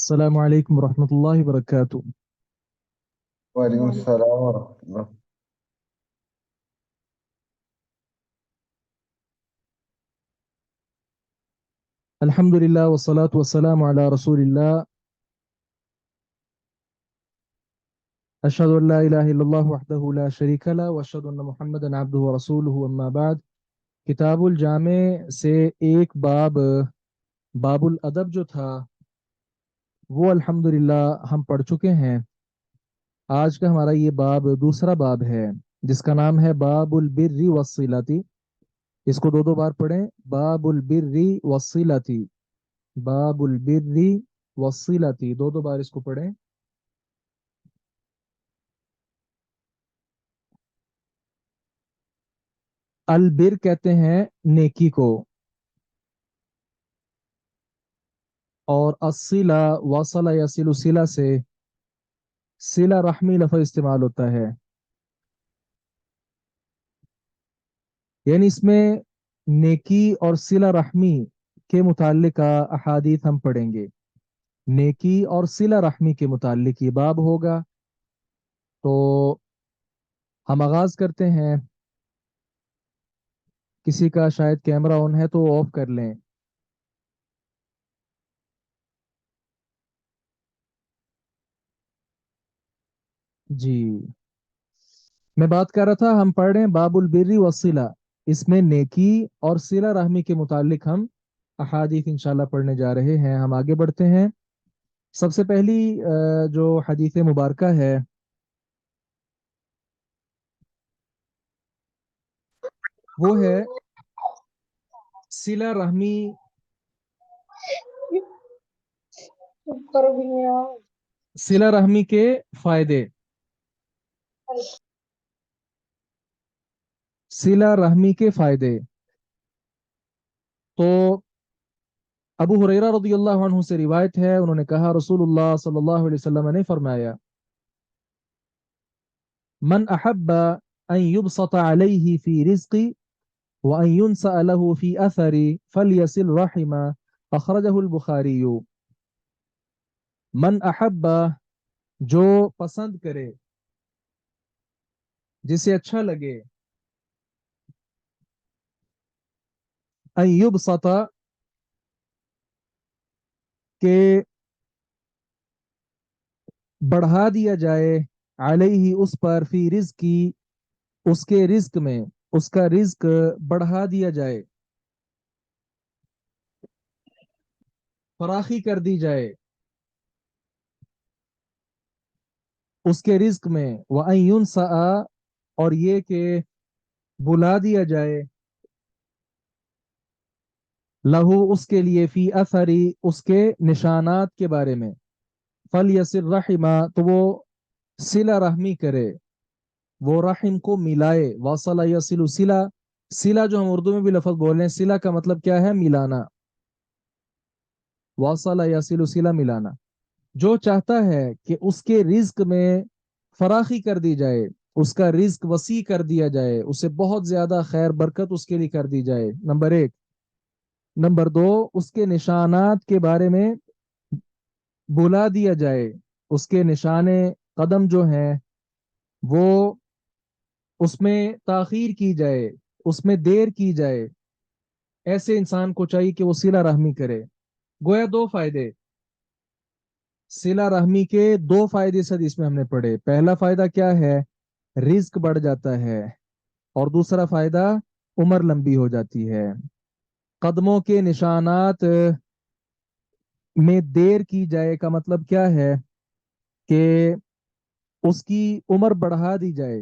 السلام عليكم ورحمة الله وبركاته. وعلیکم السلام ورحمۃ اللہ۔ الحمد لله والصلاة والسلام على رسول الله. أشهد أن لا إله إلا الله وحده لا شريك له وأشهد أن محمدا عبده ورسوله أما بعد. کتاب الجامع سے ایک باب الادب جو تھا وہ الحمدللہ ہم پڑھ چکے ہیں۔ آج کا ہمارا یہ دوسرا باب ہے جس کا نام ہے باب البر والصلة۔ اس کو دو بار پڑھیں، باب البر والصلة، باب البر والصلة، دو بار اس کو پڑھیں۔ البر کہتے ہیں نیکی کو، اور الصلہ وصل یصل صلہ سے صلہ رحمی لفظ استعمال ہوتا ہے، یعنی اس میں نیکی اور صلہ رحمی کے متعلق احادیث ہم پڑھیں گے۔ نیکی اور صلہ رحمی کے متعلق یہ باب ہوگا، تو ہم آغاز کرتے ہیں۔ کسی کا شاید کیمرہ آن ہے تو آف کر لیں۔ جی، میں بات کر رہا تھا، ہم پڑھ رہے ہیں باب البر والصلہ، اس میں نیکی اور صلہ رحمی کے متعلق ہم احادیث انشاءاللہ پڑھنے جا رہے ہیں۔ ہم آگے بڑھتے ہیں۔ سب سے پہلی جو حدیث مبارکہ ہے وہ ہے صلہ رحمی صلہ رحمی کے فائدے، صلہ رحمی کے فائدے۔ تو ابو ہریرہ رضی اللہ عنہ سے روایت ہے، انہوں نے کہا رسول اللہ صلی اللہ علیہ وسلم نے فرمایا، من احب ان يبسط عليه في رزقي وان ينسأ له في اثري فليصل رحمه، اخرجه البخاری۔ من احب، جو پسند کرے، جسے اچھا لگے، ان يبسط، کہ بڑھا دیا جائے، علیہ اس پر، فی رزقی اس کے رزق میں، اس کا رزق بڑھا دیا جائے، فراخی کر دی جائے اس کے رزق میں، وَأَن يُنْسَأَ، اور یہ کہ بلا دیا جائے، لہو اس کے لیے، فی اثری اس کے نشانات کے بارے میں، فَلْيَصِلْ رَحِمَ تو وہ صلہ رحمی کرے، وہ رحم کو ملائے، وَصَلَ يَصِلُ صلہ، صلہ جو ہم اردو میں بھی لفظ بول رہے ہیں، صلہ کا مطلب کیا ہے؟ ملانا، وَصَلَ يَصِلُ صلہ ملانا۔ جو چاہتا ہے کہ اس کے رزق میں فراخی کر دی جائے، اس کا رزق وسیع کر دیا جائے، اسے بہت زیادہ خیر برکت اس کے لیے کر دی جائے، نمبر ایک۔ نمبر دو، اس کے نشانات کے بارے میں بلا دیا جائے، اس کے نشانے قدم جو ہیں وہ اس میں تاخیر کی جائے، اس میں دیر کی جائے، ایسے انسان کو چاہیے کہ وہ صلہ رحمی کرے۔ گویا دو فائدے، صلہ رحمی کے دو فائدے اس حدیث میں ہم نے پڑھے۔ پہلا فائدہ کیا ہے؟ رزق بڑھ جاتا ہے، اور دوسرا فائدہ عمر لمبی ہو جاتی ہے۔ قدموں کے نشانات میں دیر کی جائے کا مطلب کیا ہے؟ کہ اس کی عمر بڑھا دی جائے۔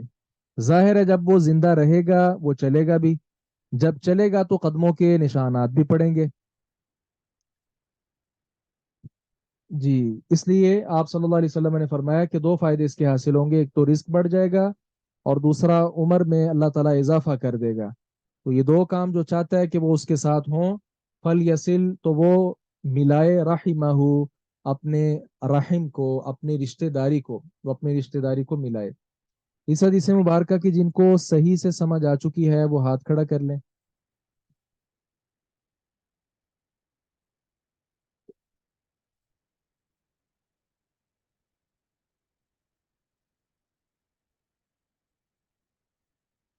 ظاہر ہے جب وہ زندہ رہے گا وہ چلے گا بھی، جب چلے گا تو قدموں کے نشانات بھی پڑیں گے۔ جی، اس لیے آپ صلی اللہ علیہ وسلم نے فرمایا کہ دو فائدے اس کے حاصل ہوں گے، ایک تو رزق بڑھ جائے گا، اور دوسرا عمر میں اللہ تعالیٰ اضافہ کر دے گا۔ تو یہ دو کام جو چاہتا ہے کہ وہ اس کے ساتھ ہوں، فل یسل تو وہ ملائے رحمہ، اپنے رحم کو، اپنی رشتہ داری کو، وہ اپنی رشتہ داری کو ملائے۔ اس حدیث مبارکہ کی جن کو صحیح سے سمجھ آ چکی ہے وہ ہاتھ کھڑا کر لیں۔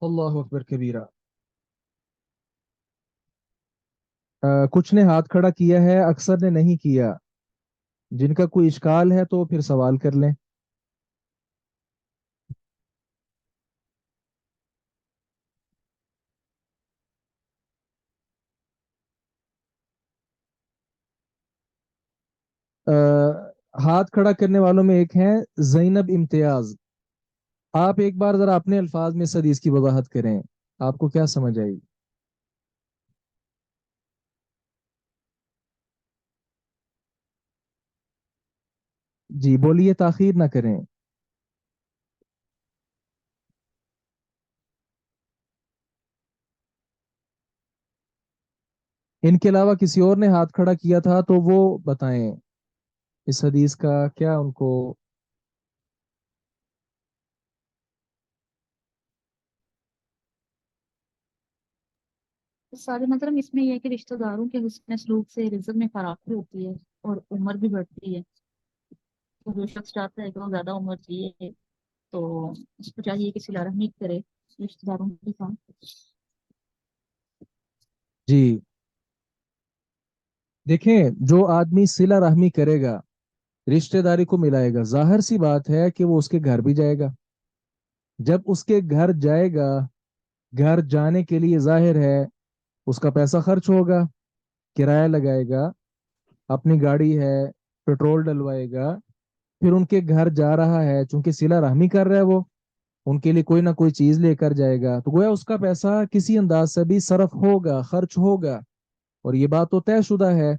अल्लाह अकबर कबीरा। कुछ ने हाथ खड़ा किया है, अक्सर ने नहीं किया। जिनका कोई इश्काल है तो फिर सवाल कर लें। अ, हाथ खड़ा करने वालों में एक है जैनब इम्तियाज। आप एक बार जरा अपने अल्फाज में इस हदीस की वजाहत करें, आपको क्या समझ आई? जी बोलिए, ताखीर ना करें। इनके अलावा किसी और ने हाथ खड़ा किया था तो वो बताएं इस हदीस का क्या उनको। तो सारे मतलब इसमें यह है कि रिश्तेदारों के हुस्न सलूक से रिज्क में फराखी होती है और उम्र भी बढ़ती है। तो जो शख्स चाहता है कि वो ज्यादा उम्र जिए तो उसको चाहिए कि सिला रहमी करे रिश्तेदारों के साथ। जी देखें, जो आदमी सिला रहमी करेगा, रिश्तेदारी को मिलाएगा, जाहिर सी बात है कि वो उसके घर भी जाएगा। जब उसके घर जाएगा, घर जाने के लिए जाहिर है उसका पैसा खर्च होगा, किराया लगाएगा, अपनी गाड़ी है, पेट्रोल डलवाएगा। फिर उनके घर जा रहा है, चूंकि सिला रहमी कर रहा है वो, उनके लिए कोई ना कोई चीज लेकर जाएगा, तो गोया उसका पैसा किसी अंदाज से भी सरफ होगा, खर्च होगा। और ये बात तो तयशुदा है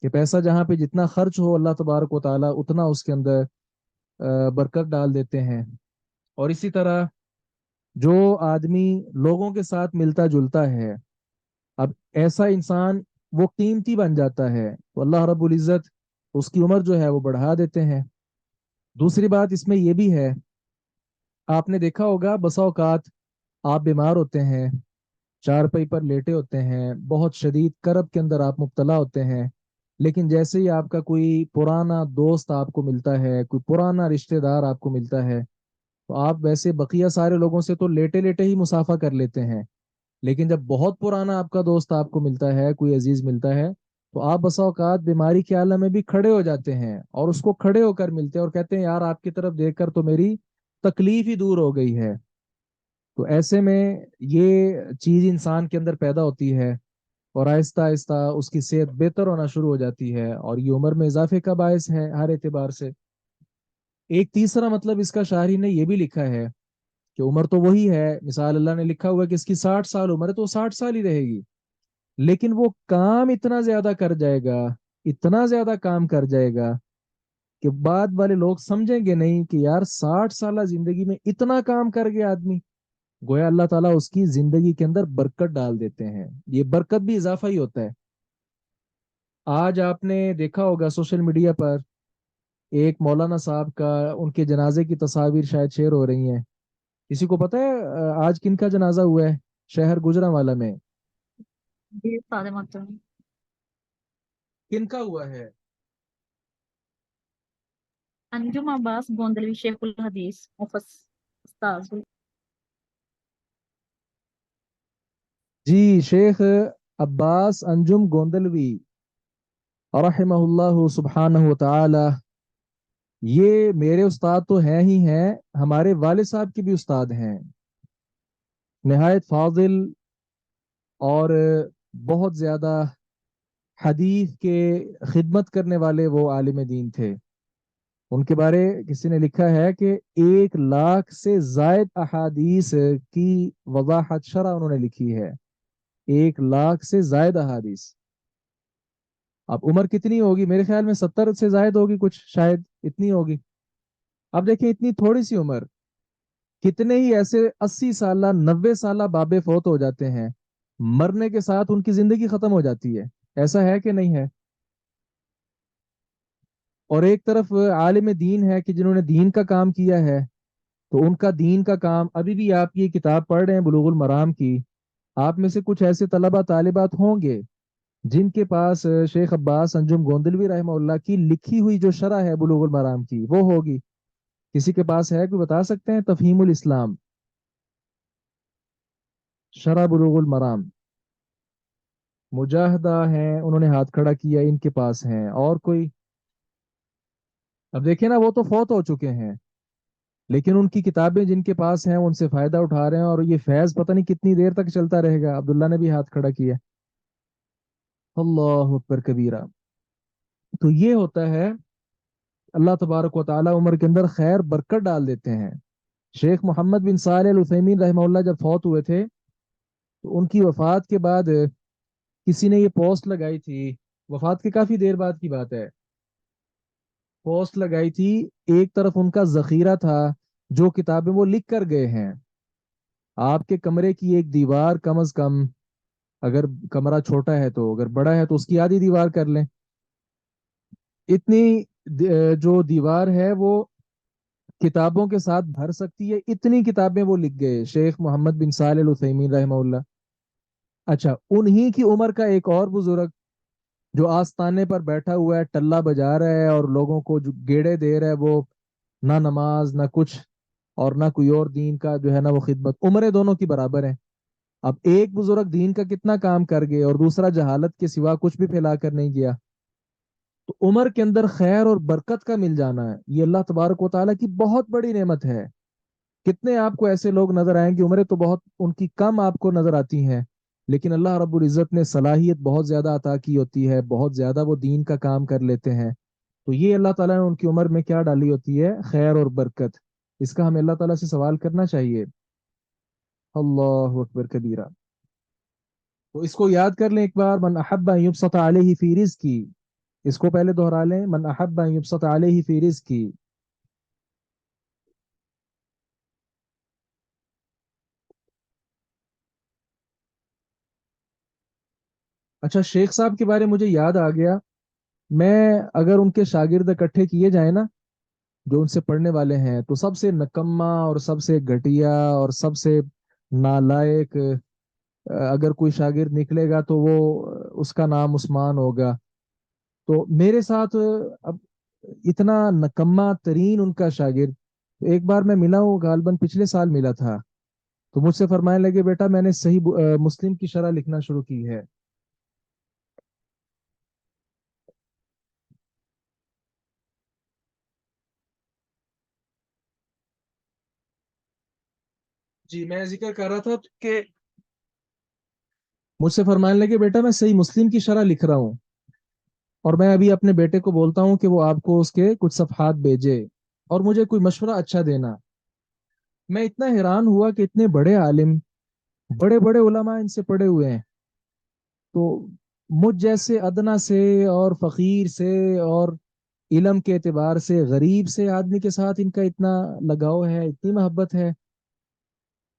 कि पैसा जहाँ पे जितना खर्च हो, अल्लाह तबारक व ताला उतना उसके अंदर बरकत डाल देते हैं। और इसी तरह जो आदमी लोगों के साथ मिलता जुलता है, अब ऐसा इंसान वो कीमती बन जाता है, तो अल्लाह रब्बुल इज़्ज़त उसकी उम्र जो है वो बढ़ा देते हैं। दूसरी बात इसमें यह भी है, आपने देखा होगा बसा औकात आप बीमार होते हैं, चारपाई पर लेटे होते हैं, बहुत शदीद करब के अंदर आप मुब्तला होते हैं, लेकिन जैसे ही आपका कोई पुराना दोस्त आपको मिलता है, कोई पुराना रिश्तेदार आपको मिलता है, तो आप वैसे बकिया सारे लोगों से तो लेटे लेटे ही मुसाफा कर लेते हैं। लेकिन जब बहुत पुराना आपका दोस्त आपको मिलता है, कोई अजीज मिलता है, तो आप बसा औकात बीमारी के आलम में भी खड़े हो जाते हैं और उसको खड़े होकर मिलते हैं और कहते हैं यार आपकी तरफ देखकर तो मेरी तकलीफ ही दूर हो गई है। तो ऐसे में ये चीज इंसान के अंदर पैदा होती है और आहिस्ता आहिस्ता उसकी सेहत बेहतर होना शुरू हो जाती है और ये उम्र में इजाफे का बायस है हर एतबार से। एक तीसरा मतलब इसका शायरी ने ये भी लिखा है कि उम्र तो वही है, मिसाल अल्लाह ने लिखा हुआ है कि इसकी 60 साल उम्र है तो 60 साल ही रहेगी, लेकिन वो काम इतना ज्यादा कर जाएगा, इतना ज्यादा काम कर जाएगा कि बाद वाले लोग समझेंगे नहीं कि यार 60 साल जिंदगी में इतना काम कर गया आदमी। गोया अल्लाह ताला उसकी जिंदगी के अंदर बरकत डाल देते हैं, ये बरकत भी इजाफा ही होता है। आज आपने देखा होगा सोशल मीडिया पर एक मौलाना साहब का, उनके जनाजे की तस्वीर शायद शेयर हो रही हैं। किसी को पता है आज किनका जनाजा हुआ है शहर गुजरांवाला में? ये सारे मतलब किनका हुआ है? अंजुम अब्बास गोंदलवी शेखुल हदीस उस्ताज। जी, शेख अब्बास अंजुम गोंदलवी रहमहुल्लाह सुब्हानहु व तआला। ये मेरे उस्ताद तो हैं ही हैं, हमारे वाले साहब के भी उस्ताद हैं। निहायत फाजिल और बहुत ज्यादा हदीस के खिदमत करने वाले वो आलिम दीन थे। उनके बारे किसी ने लिखा है कि 1 लाख से जायद अहादीस की वजाहत शरा उन्होंने लिखी है। 1 लाख से जायद अहादीस। अब उम्र कितनी होगी? मेरे ख्याल में 70 से जायद होगी, कुछ शायद इतनी होगी। अब देखिए इतनी थोड़ी सी उम्र, कितने ही ऐसे 80 साल 90 साल बाबे फौत हो जाते हैं, मरने के साथ उनकी जिंदगी खत्म हो जाती है। ऐसा है कि नहीं है? और एक तरफ आलिम दीन है कि जिन्होंने दीन का काम किया है, तो उनका दीन का काम, अभी भी आप ये किताब पढ़ रहे हैं बुलुगुल मराम की, आप में से कुछ ऐसे तलबा तालिबात होंगे जिनके पास शेख अब्बास अंजुम गोंदलवी रहमहुल्लाह की लिखी हुई जो शरह है बुलुगुल मराम की वो होगी। किसी के पास है? कोई बता सकते हैं? तफहीमुल इस्लाम। शरा बुलुगुल मराम, मुजाहिदा हैं, उन्होंने हाथ खड़ा किया, इनके पास हैं। और कोई? अब देखिए ना, वो तो फौत हो चुके हैं, लेकिन उनकी किताबें जिनके पास हैं वो उनसे फायदा उठा रहे हैं, और ये फैज पता नहीं कितनी देर तक चलता रहेगा। अब्दुल्ला ने भी हाथ खड़ा किया। अल्लाह अकबर कबीरा। तो ये होता है, अल्लाह तबारक व तआला उम्र के अंदर खैर बरकत डाल देते हैं। शेख मोहम्मद बिन सालेह अल उथैमीन रहमहुल्लाह जब फौत हुए थे, तो उनकी वफात के बाद किसी ने ये पोस्ट लगाई थी, वफात के काफी देर बाद की बात है, पोस्ट लगाई थी। एक तरफ उनका जखीरा था, जो किताबें वो लिख कर गए हैं। आपके कमरे की एक दीवार कम अज कम, अगर कमरा छोटा है तो, अगर बड़ा है तो उसकी आधी दीवार कर लें, इतनी जो दीवार है वो किताबों के साथ भर सकती है। इतनी किताबें वो लिख गए, शेख मोहम्मद बिन सालेह अल उथैमीन रहमहुल्लाह। अच्छा, उन्हीं की उम्र का एक और बुजुर्ग जो आस्ताने पर बैठा हुआ है, टल्ला बजा रहा है और लोगों को जो गेड़े दे रहा है, वो ना नमाज ना कुछ, और ना कोई और दीन का जो है ना वो खिदमत, उम्रें दोनों की बराबर है। अब एक बुजुर्ग दीन का कितना काम कर गए और दूसरा जहालत के सिवा कुछ भी फैला कर नहीं गया। तो उम्र के अंदर खैर और बरकत का मिल जाना है, ये अल्लाह तबारक व तआला की बहुत बड़ी नेमत है। कितने आपको ऐसे लोग नजर आएंगे, उम्रें तो बहुत उनकी कम आपको नजर आती हैं, लेकिन अल्लाह रब्बुल इज्जत ने सलाहियत बहुत ज्यादा अता की होती है, बहुत ज्यादा वो दीन का काम कर लेते हैं। तो ये अल्लाह ताला ने उनकी उम्र में क्या डाली होती है, खैर और बरकत। इसका हमें अल्लाह ताला से सवाल करना चाहिए। अल्लाह अकबर कबीरा। तो इसको याद कर लें एक बार, मन अहब्बा अन युबसत अलैहि फी रिज़्की। इसको पहले दोहरा लें, मन अहब्बा अन युबसत अलैहि फी रिज़्की। अच्छा, शेख साहब के बारे में मुझे याद आ गया। मैं, अगर उनके शागिर्द इकट्ठे किए जाए ना, जो उनसे पढ़ने वाले हैं, तो सबसे नकम्मा और सबसे घटिया और सबसे नालायक अगर कोई शागिर्द निकलेगा तो वो उसका नाम उस्मान होगा। तो मेरे साथ अब इतना नकम्मा तरीन उनका शागिर्द, तो एक बार मैं मिला हूँ, गालबन पिछले साल मिला था, तो मुझसे फरमाने लगे, बेटा मैंने सही मुस्लिम की शरह लिखना शुरू की है। जी, मैं जिक्र कर रहा था कि मुझसे फरमाने लगे, बेटा मैं सही मुस्लिम की शरह लिख रहा हूँ, और मैं अभी अपने बेटे को बोलता हूँ कि वो आपको उसके कुछ सफहात भेजे और मुझे कोई मशवरा अच्छा देना। मैं इतना हैरान हुआ कि इतने बड़े आलिम, बड़े बड़े उलमा इनसे पढ़े हुए हैं, तो मुझ जैसे अदना से और फकीर से और इलम के एतबार से गरीब से आदमी के साथ इनका इतना लगाव है, इतनी मोहब्बत है।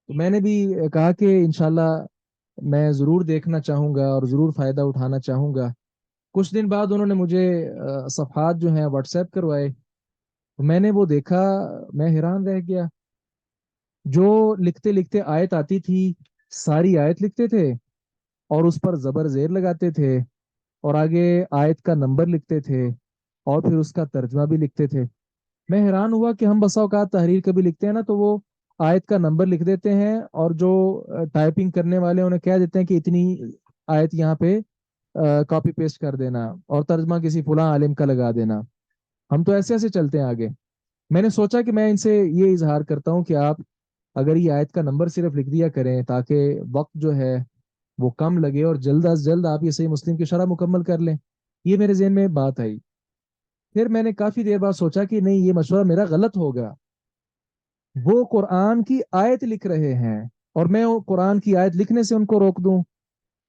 तो मैंने भी कहा कि इंशाल्लाह मैं ज़रूर देखना चाहूँगा और ज़रूर फ़ायदा उठाना चाहूँगा। कुछ दिन बाद उन्होंने मुझे सफ़हात जो हैं व्हाट्सएप करवाए, तो मैंने वो देखा, मैं हैरान रह गया। जो लिखते लिखते आयत आती थी, सारी आयत लिखते थे और उस पर ज़बर ज़ेर लगाते थे, और आगे आयत का नंबर लिखते थे, और फिर उसका तर्जमा भी लिखते थे। मैं हैरान हुआ कि हम बसा औकात तहरीर कभी लिखते हैं ना, तो वो आयत का नंबर लिख देते हैं, और जो टाइपिंग करने वाले हैं, उन्हें कह देते हैं कि इतनी आयत यहाँ पे कॉपी पेस्ट कर देना, और तर्जमा किसी फुला आलिम का लगा देना। हम तो ऐसे ऐसे चलते हैं आगे। मैंने सोचा कि मैं इनसे ये इजहार करता हूँ कि आप अगर ये आयत का नंबर सिर्फ लिख दिया करें, ताकि वक्त जो है वो कम लगे और जल्द अज जल्द आप ये सही मुस्लिम की शरह मुकम्मल कर लें। ये मेरे जहन में बात आई। फिर मैंने काफी देर बाद सोचा कि नहीं, ये मशवरा मेरा गलत होगा। वो कुरान की आयत लिख रहे हैं और मैं वो कुरान की आयत लिखने से उनको रोक दूं?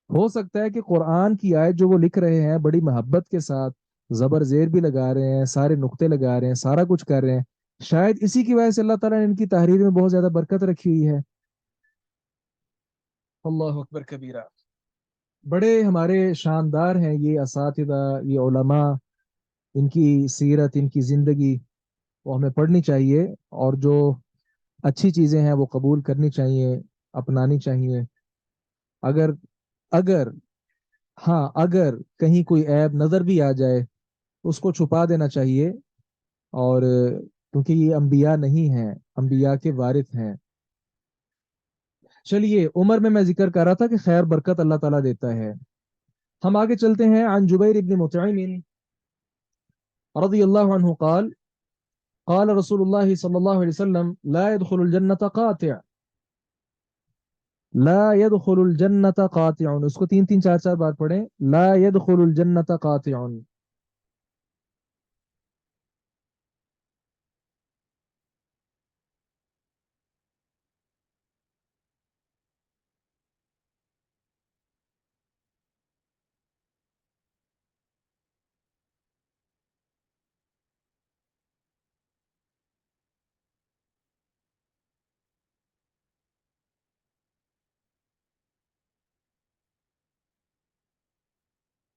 हो सकता है कि कुरान की आयत जो वो लिख रहे हैं बड़ी मोहब्बत के साथ, जबर जेर भी लगा रहे हैं, सारे नुक्ते लगा रहे हैं, सारा कुछ कर रहे हैं, शायद इसी की वजह से अल्लाह ताला ने इनकी तहरीर में बहुत ज्यादा बरकत रखी हुई है। अल्लाह अकबर कबीरा। बड़े हमारे शानदार हैं ये असातिदा, ये उलमा, इनकी सीरत, इनकी जिंदगी वो हमें पढ़नी चाहिए, और जो अच्छी चीजें हैं वो कबूल करनी चाहिए, अपनानी चाहिए। अगर अगर हाँ, अगर कहीं कोई ऐब नजर भी आ जाए तो उसको छुपा देना चाहिए, और क्योंकि ये अंबिया नहीं हैं, अंबिया के वारिस हैं। चलिए, उमर में मैं जिक्र कर रहा था कि खैर बरकत अल्लाह ताला देता है। हम आगे चलते हैं। अन जुबैर इब्न मुतइम रज़ियल्लाहु अन्हु क़ाल क़ाल रसूलुल्लाह सल्लल्लाहु अलैहि वसल्लम ला यदखुलुल जन्नत क़ाति' ला यदखुलुल जन्नत क़ाति'उन। उसको तीन तीन चार चार बार पढ़ें, ला यदखुलुल जन्नत क़ाति'उन।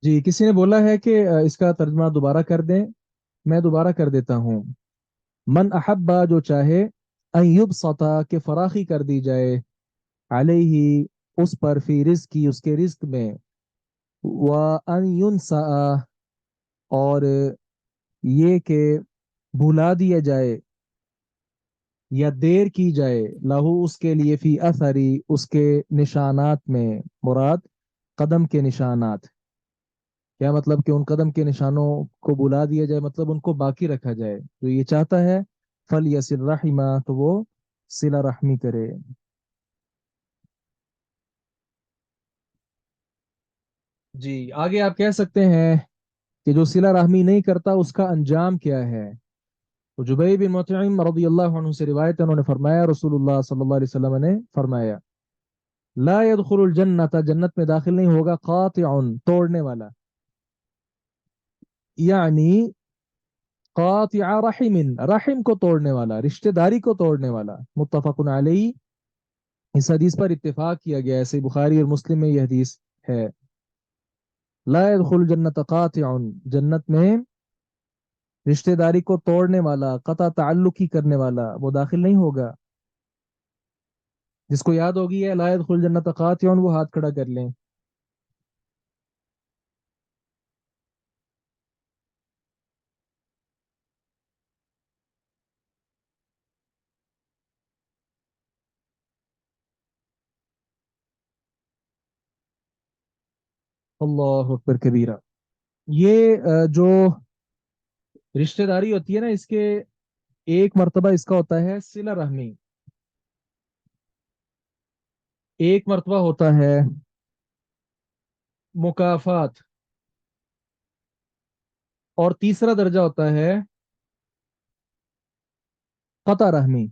जी, किसी ने बोला है कि इसका तर्जमा दोबारा कर दें। मैं दोबारा कर देता हूँ। मन अहब्बा, जो चाहे, अन युबसता, के फराखी कर दी जाए, अलैहि, उस पर, फी रिज़्क़ी, उसके रिस्क में, व अन युनसा, और ये कि भुला दिया जाए या देर की जाए, लहू, उसके लिए, फी अथरी, उसके निशानात में, मुराद कदम के निशानात। क्या मतलब कि उन कदम के निशानों को बुला दिया जाए, मतलब उनको बाकी रखा जाए। जो ये चाहता है, फल यसिल रहिमा, तो वो सिला रहमी करे। जी, आगे आप कह सकते हैं कि जो सिला रहमी नहीं करता उसका अंजाम क्या है। तो जुबैर बिन मुतइम रज़ियल्लाहु अन्हु से रिवायत है, उन्होंने फरमाया, रसूलुल्लाह सल्लल्लाहु अलैहि वसल्लम ने फरमाया, ला यदखुलुल जन्नत, जन्नत में दाखिल नहीं होगा, कातिउन, तोड़ने वाला, यानी कातिआ रहिमिन, रहिम को तोड़ने वाला, रिश्तेदारी को तोड़ने वाला। मुत्तफकुन अलैहि, इस हदीस पर इत्तेफाक किया गया है। सही बुखारी और मुस्लिम में यह हदीस है। ला यदखुल जन्नत कातिउन, जन्नत में रिश्तेदारी को तोड़ने वाला, कता ताल्लुकी करने वाला, वो दाखिल नहीं होगा। जिसको याद होगी है ला यदखुल जन्नत कातिउन, वो हाथ खड़ा कर लें। अल्लाह अकबर कबीरा। ये जो रिश्तेदारी होती है ना, इसके एक मर्तबा इसका होता है सिला रहमी, एक मर्तबा होता है मुकाफात, और तीसरा दर्जा होता है कता रहमी।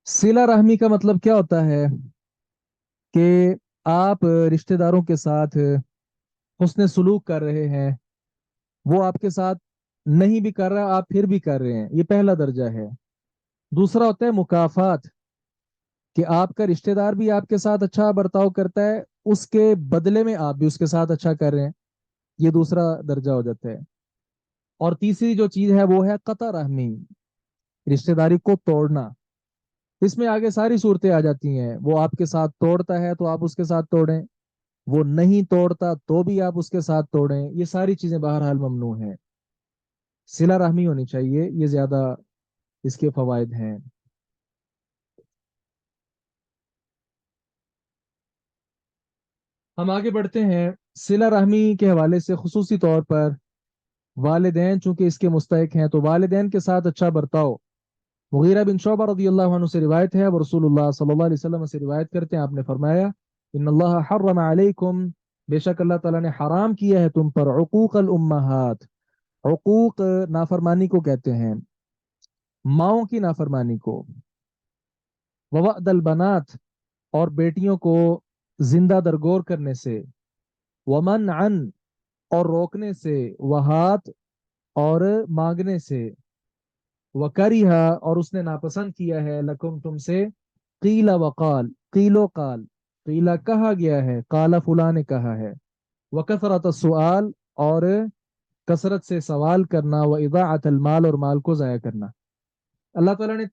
सिला रहमी का मतलब क्या होता है कि आप रिश्तेदारों के साथ हुस्न सुलूक कर रहे हैं, वो आपके साथ नहीं भी कर रहा, आप फिर भी कर रहे हैं, ये पहला दर्जा है। दूसरा होता है मुकाफात, कि आपका रिश्तेदार भी आपके साथ अच्छा बर्ताव करता है, उसके बदले में आप भी उसके साथ अच्छा कर रहे हैं, ये दूसरा दर्जा हो जाता है। और तीसरी जो चीज है वो है कता रहमी, रिश्तेदारी को तोड़ना। इसमें आगे सारी सूरतें आ जाती हैं। वो आपके साथ तोड़ता है तो आप उसके साथ तोड़ें, वो नहीं तोड़ता तो भी आप उसके साथ तोड़ें, ये सारी चीजें बहरहाल ममनू हैं। सिला रहमी होनी चाहिए, ये ज्यादा इसके फवायद हैं। हम आगे बढ़ते हैं। सिला रहमी के हवाले से खुसूसी तौर पर वालिदैन चूंकि इसके मुस्तहिक हैं, तो वालिदैन के साथ अच्छा बर्ताव। मुगीरा बिन शोबा रदियल्लाहु अन्हु से रिवायत है, वो रसूलुल्लाह सल्लल्लाहु अलैहि वसल्लम से रिवायत करते हैं, आपने फरमाया, इन्नल्लाह हर्रम अलैकुम, बेशक अल्लाह ताला ने हराम किया है तुम पर, उकूक अल उम्महात, उकूक नाफरमानी को कहते हैं, माओ की नाफरमानी को, ववअदल बनात, और बेटियों को जिंदा दरगोर करने से, वमन अन, और रोकने से, वहात, और मांगने से, वकरिहा, और उसने नापसंद किया है, लकुम, तुमसे, कीला वकाल, कीलो काल, कीला कहा गया है, काला फुला ने कहा है, वकसरत सुआल, और कसरत से सवाल करना, व इदाअत अल माल, और माल को जाया करना। अल्लाह ताला ने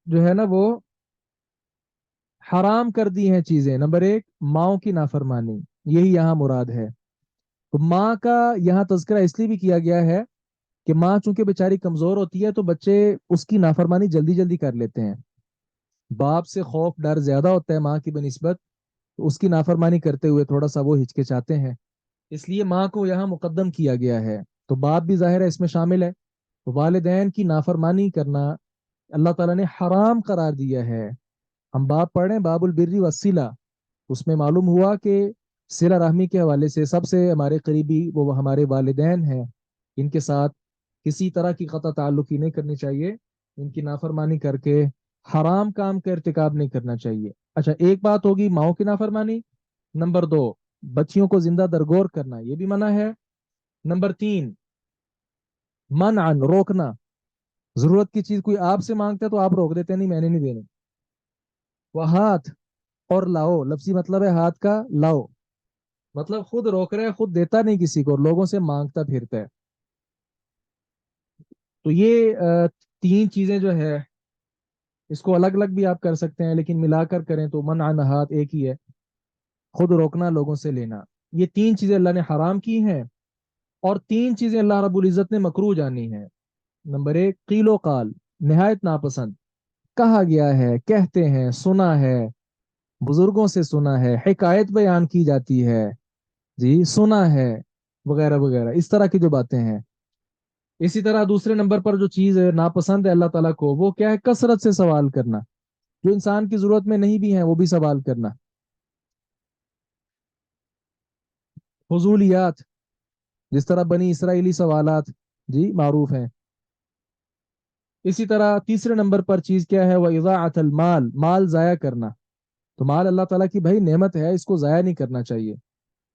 जो है ना वो हराम कर दी हैं चीजें। नंबर एक, माओ की नाफरमानी, यही यहाँ मुराद है। तो माँ का यहाँ तज़किरा इसलिए भी किया गया है कि माँ चूंकि बेचारी कमजोर होती है, तो बच्चे उसकी नाफरमानी जल्दी जल्दी कर लेते हैं। باپ سے خوف ڈر زیادہ ہوتا ہے ماں کی بنسبت، تو اس کی نافرمانی کرتے ہوئے تھوڑا سا وہ ہچکچاتے ہیں، اس لیے ماں کو یہاں مقدم کیا گیا ہے، تو باپ بھی ظاہر ہے اس میں شامل ہے، تو والدین کی نافرمانی کرنا اللہ تعالیٰ نے حرام قرار دیا ہے۔ ہم باب پڑھ رہے ہیں باب البری والصلہ، اس میں معلوم ہوا کہ صلہ رحمی کے حوالے سے سب سے ہمارے قریبی وہ ہمارے والدین ہیں، ان کے ساتھ کسی طرح کی قطع تعلقی نہیں کرنی چاہیے، ان کی نافرمانی کر کے حرام کام کا ارتکاب نہیں کرنا چاہیے۔ اچھا، ایک بات ہوگی ماؤں کی نافرمانی، نمبر دو بچیوں کو زندہ درگور کرنا، یہ بھی منع ہے، نمبر تین منع روکنا، ضرورت کی چیز کوئی آپ سے مانگتا ہے تو آپ روک دیتے ہیں، نہیں میں نے نہیں دینے، وہ ہاتھ اور لاؤ، لفظی مطلب ہے ہاتھ کا لاؤ، مطلب خود روک رہا ہے، خود دیتا نہیں کسی کو، لوگوں سے مانگتا پھرتا ہے۔ تو یہ تین چیزیں جو ہے اس کو الگ الگ بھی آپ کر سکتے ہیں، لیکن ملا کر کریں تو منع نہات ایک ہی ہے، خود روکنا لوگوں سے لینا، یہ تین چیزیں اللہ نے حرام کی ہیں، اور تین چیزیں اللہ رب العزت نے مکروہ جانی ہیں۔ نمبر ایک قیل و قال، نہایت ناپسند، کہا گیا ہے، کہتے ہیں، سنا ہے، بزرگوں سے سنا ہے، حکایت بیان کی جاتی ہے، جی سنا ہے، وغیرہ وغیرہ اس طرح کی جو باتیں ہیں۔ اسی طرح دوسرے نمبر پر جو چیز ہے ناپسند ہے اللہ تعالیٰ کو، وہ کیا ہے؟ کثرت سے سوال کرنا، جو انسان کی ضرورت میں نہیں بھی ہیں وہ بھی سوال کرنا، فضولیات، جس طرح بنی اسرائیلی سوالات جی معروف ہیں۔ اسی طرح تیسرے نمبر پر چیز کیا ہے؟ وہ اضاعت المال، مال ضائع کرنا، تو مال اللہ تعالیٰ کی بھائی نعمت ہے، اس کو ضائع نہیں کرنا چاہیے،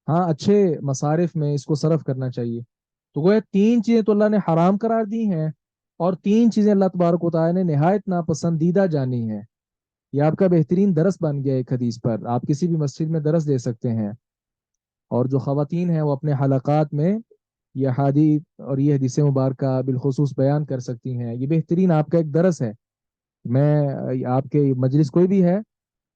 ہاں اچھے مصارف میں اس کو صرف کرنا چاہیے۔ تو وہ تین چیزیں تو اللہ نے حرام قرار دی ہیں، اور تین چیزیں اللہ تبارک و تعالیٰ نے نہایت ناپسندیدہ جانی ہیں۔ یہ آپ کا بہترین درس بن گیا ایک حدیث پر، آپ کسی بھی مسجد میں درس دے سکتے ہیں، اور جو خواتین ہیں وہ اپنے حلقات میں یہ حدیث اور یہ حدیث مبارکہ بالخصوص بیان کر سکتی ہیں، یہ بہترین آپ کا ایک درس ہے۔ میں آپ کے مجلس کوئی بھی ہے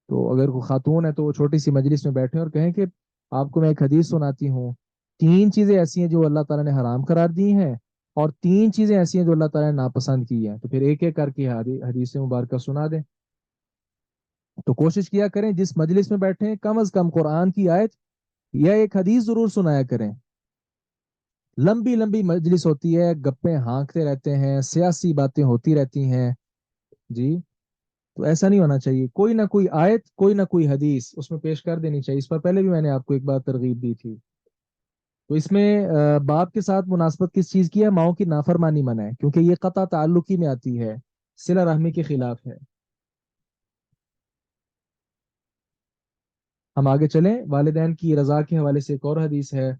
تو اگر کوئی خاتون ہے تو وہ چھوٹی سی مجلس میں بیٹھیں اور کہیں کہ آپ کو میں ایک حدیث سناتی ہوں، تین چیزیں ایسی ہیں جو اللہ تعالیٰ نے حرام قرار دی ہیں، اور تین چیزیں ایسی ہیں جو اللہ تعالیٰ نے ناپسند کی ہیں، تو پھر ایک ایک کر کے حدیث مبارکہ سنا دیں۔ تو کوشش کیا کریں جس مجلس میں بیٹھیں کم از کم قرآن کی آیت یا ایک حدیث ضرور سنایا کریں۔ لمبی لمبی مجلس ہوتی ہے، گپیں ہانکتے رہتے ہیں، سیاسی باتیں ہوتی رہتی ہیں، جی تو ایسا نہیں ہونا چاہیے، کوئی نہ کوئی آیت کوئی نہ کوئی حدیث اس میں پیش کر دینی چاہیے، اس پر پہلے بھی میں نے آپ کو ایک بار ترغیب دی تھی۔ تو اس میں باپ کے ساتھ مناسبت کس چیز کی ہے؟ ماؤں کی نافرمانی منع ہے، کیونکہ یہ قطع تعلقی میں آتی ہے، صلہ رحمی کے خلاف ہے۔ ہم آگے چلیں، والدین کی رضا کے حوالے سے ایک اور حدیث ہے،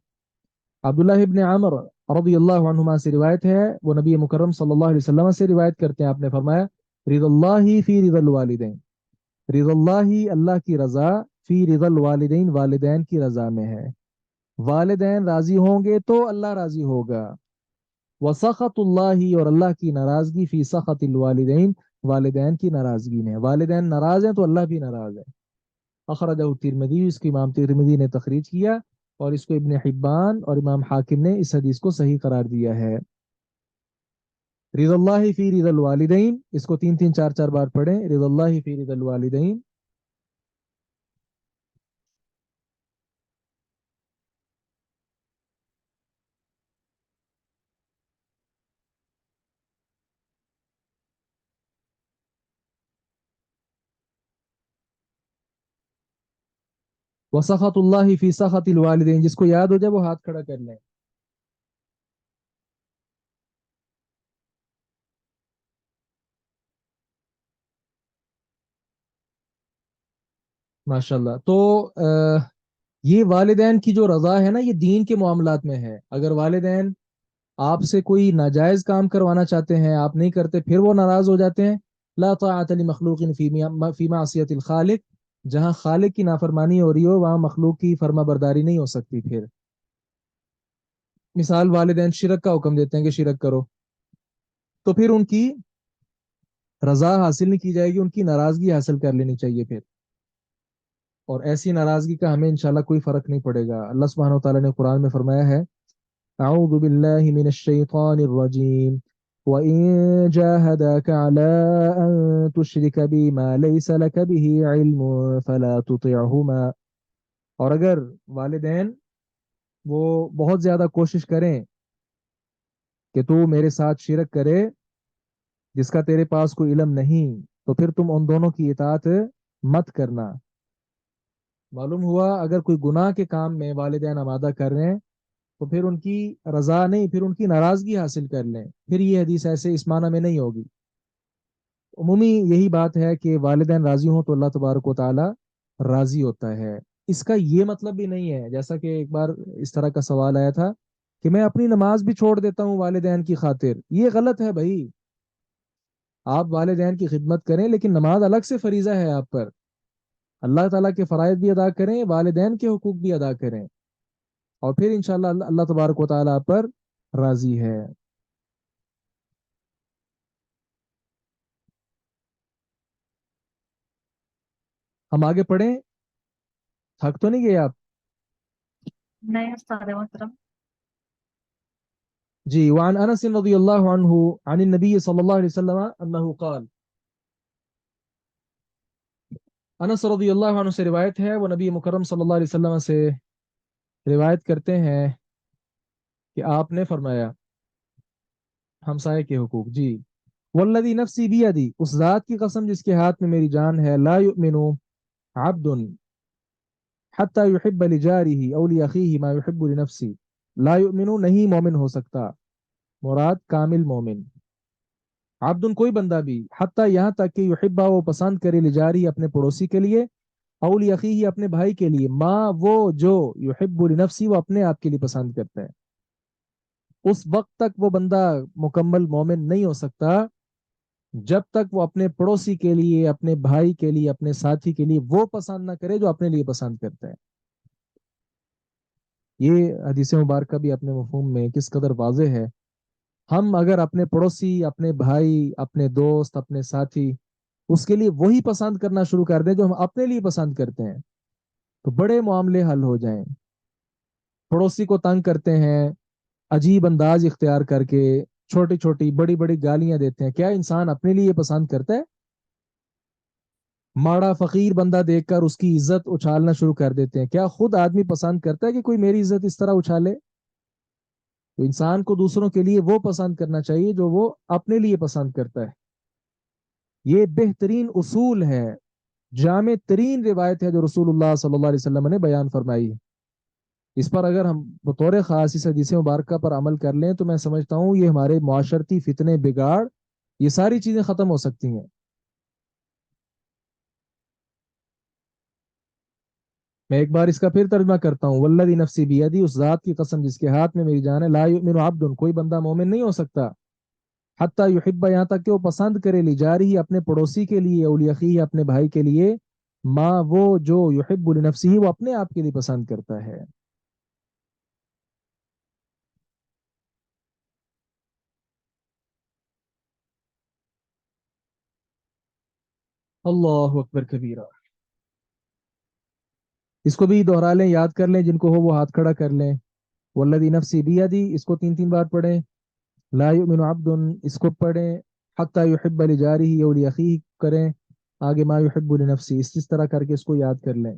عبداللہ ابن عمر رضی اللہ عنہما سے روایت ہے، وہ نبی مکرم صلی اللہ علیہ وسلم سے روایت کرتے ہیں، آپ نے فرمایا رضا اللہ فی رضا الوالدین، رضا اللہ اللہ کی رضا، فی رضا الوالدین والدین کی رضا میں ہے، والدین راضی ہوں گے تو اللہ راضی ہوگا، وسخط اللہ اور اللہ کی ناراضگی فی سخط الوالدین والدین کی ناراضگی میں، والدین ناراض ہیں تو اللہ بھی ناراض ہے۔ اخرجہ ترمذی، اس کو امام ترمذی نے تخریج کیا، اور اس کو ابن حبان اور امام حاکم نے اس حدیث کو صحیح قرار دیا ہے۔ رضا اللہ فی رضا الوالدین، اس کو تین تین چار چار بار پڑھیں، رضا اللہ فی رضا الوالدین۔ وسخط اللہ فی سخط الوالدین، جس کو یاد ہو جائے وہ ہاتھ کھڑا کر لیں۔ ماشاء اللہ، تو یہ والدین کی جو رضا ہے نا، یہ دین کے معاملات میں ہے، اگر والدین آپ سے کوئی ناجائز کام کروانا چاہتے ہیں آپ نہیں کرتے، پھر وہ ناراض ہو جاتے ہیں، لا طاعت لمخلوق فی معصیت الخالق، جہاں خالق کی نافرمانی ہو رہی ہو وہاں مخلوق کی فرما برداری نہیں ہو سکتی۔ پھر مثال والدین شرک کا حکم دیتے ہیں کہ شرک کرو، تو پھر ان کی رضا حاصل نہیں کی جائے گی، ان کی ناراضگی حاصل کر لینی چاہیے پھر، اور ایسی ناراضگی کا ہمیں انشاءاللہ کوئی فرق نہیں پڑے گا۔ اللہ سبحانہ و تعالیٰ نے قرآن میں فرمایا ہے اعوذ باللہ من الشیطان الرجیم وَإِن جَاهَدَاكَ عَلَىٰ أَن تُشْرِكَ بِي مَا لَيْسَ لَكَ بِهِ عِلْمٌ فَلَا تُطِعْهُمَا، اور اگر والدین وہ بہت زیادہ کوشش کریں کہ تو میرے ساتھ شرک کرے جس کا تیرے پاس کوئی علم نہیں، تو پھر تم ان دونوں کی اطاعت مت کرنا۔ معلوم ہوا اگر کوئی گناہ کے کام میں والدین آمادہ کر رہے ہیں تو پھر ان کی رضا نہیں، پھر ان کی ناراضگی حاصل کر لیں، پھر یہ حدیث ایسے اس معنی میں نہیں ہوگی۔ عمومی یہی بات ہے کہ والدین راضی ہوں تو اللہ تبارک و تعالی راضی ہوتا ہے۔ اس کا یہ مطلب بھی نہیں ہے، جیسا کہ ایک بار اس طرح کا سوال آیا تھا کہ میں اپنی نماز بھی چھوڑ دیتا ہوں والدین کی خاطر، یہ غلط ہے بھائی۔ آپ والدین کی خدمت کریں لیکن نماز الگ سے فریضہ ہے آپ پر، اللہ تعالیٰ کے فرائض بھی ادا کریں، والدین کے حقوق بھی ادا کریں، اور پھر انشاءاللہ اللہ تبارک و تعالیٰ آپ پر راضی ہے۔ ہم آگے پڑھیں، تھک تو نہیں گئے آپ؟ نہیں استاد محترم۔ جی، وعن انس رضی اللہ عنہ عن النبی صلی اللہ علیہ وسلم انہ قال، انس رضی اللہ عنہ سے روایت ہے، وہ نبی مکرم صلی اللہ علیہ وسلم سے روایت کرتے ہیں کہ آپ نے فرمایا، ہمسائے کے حقوق، جی، والذی نفسی بیدی، اس ذات کی قسم جس کے ہاتھ میں میری جان ہے، لا یؤمن عبد حتی یحب لجارہ او لاخیہ ما یحب لنفسی، لا یؤمن نہیں مومن ہو سکتا، مراد کامل مومن، عبد کوئی بندہ بھی، حتی یہاں تک کہ یحبہ وہ پسند کرے، لجاری اپنے پڑوسی کے لیے، او لاخیہ اپنے بھائی کے لیے، ما وہ جو، یحب لنفسی وہ اپنے آپ کے لیے پسند کرتا ہے، اس وقت تک وہ بندہ مکمل مومن نہیں ہو سکتا جب تک وہ اپنے پڑوسی کے لیے، اپنے بھائی کے لیے، اپنے ساتھی کے لیے وہ پسند نہ کرے جو اپنے لیے پسند کرتا ہے۔ یہ حدیث مبارکہ بھی اپنے مفہوم میں کس قدر واضح ہے۔ ہم اگر اپنے پڑوسی، اپنے بھائی، اپنے دوست، اپنے ساتھی، اس کے لیے وہی پسند کرنا شروع کر دیں جو ہم اپنے لیے پسند کرتے ہیں تو بڑے معاملے حل ہو جائیں۔ پڑوسی کو تنگ کرتے ہیں عجیب انداز اختیار کر کے، چھوٹی چھوٹی بڑی بڑی گالیاں دیتے ہیں، کیا انسان اپنے لیے پسند کرتا ہے؟ ماڑا فقیر بندہ دیکھ کر اس کی عزت اچھالنا شروع کر دیتے ہیں، کیا خود آدمی پسند کرتا ہے کہ کوئی میری عزت اس طرح اچھالے؟ تو انسان کو دوسروں کے لیے وہ پسند کرنا چاہیے جو وہ اپنے لیے پسند کرتا ہے۔ یہ بہترین اصول ہے، جامع ترین روایت ہے جو رسول اللہ صلی اللہ علیہ وسلم نے بیان فرمائی ہے۔ اس پر اگر ہم بطور خاص اس حدیث مبارکہ پر عمل کر لیں تو میں سمجھتا ہوں یہ ہمارے معاشرتی فتنے، بگاڑ، یہ ساری چیزیں ختم ہو سکتی ہیں۔ میں ایک بار اس کا پھر ترجمہ کرتا ہوں، والذی نفسی بیدی، اس ذات کی قسم جس کے ہاتھ میں میری جان ہے، لا یؤمن عبد کوئی بندہ مومن نہیں ہو سکتا، حتی یحب یہاں تک کہ وہ پسند کرے، لجارہ اپنے پڑوسی کے لیے، او لاخیہ اپنے بھائی کے لیے، ما وہ جو، یحب لنفسہ وہ اپنے آپ کے لیے پسند کرتا ہے۔ اللہ اکبر کبیرہ، اس کو بھی دوہرا لیں، یاد کر لیں، جن کو ہو وہ ہاتھ کھڑا کر لیں۔ والذی نفسی بیدی، اس کو تین تین بار پڑھیں، لا یؤمن عبد اس کو پڑھیں، حتی یحب لجارہ او لاخیہ کریں، آگے ما یحب لنفسی، اس طرح کر کے اس کو یاد کر لیں۔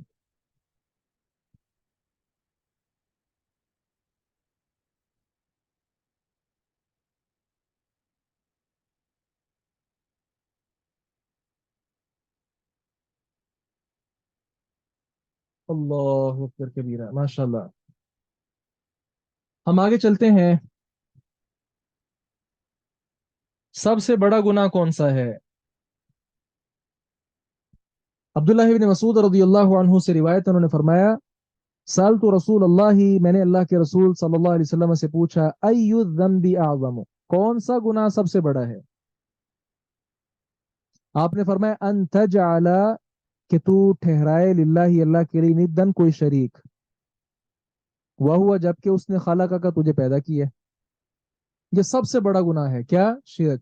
اللہ اکبر کبیرہ، ماشاء اللہ۔ ہم آگے چلتے ہیں، سب سے بڑا گناہ کون سا ہے؟ عبداللہ بن مسعود رضی اللہ عنہ سے روایت، انہوں نے فرمایا، سألت رسول اللہ، میں نے اللہ کے رسول صلی اللہ علیہ وسلم سے پوچھا، ای الذنب اعظم، کون سا گناہ سب سے بڑا ہے؟ آپ نے فرمایا، ان تجعل، کہ تو ٹھہرائے، للہ اللہ کے لیے، ندن کوئی شریک، وہ جبکہ اس نے خالق کا تجھے پیدا کیا ہے، یہ سب سے بڑا گناہ ہے، کیا؟ شرک۔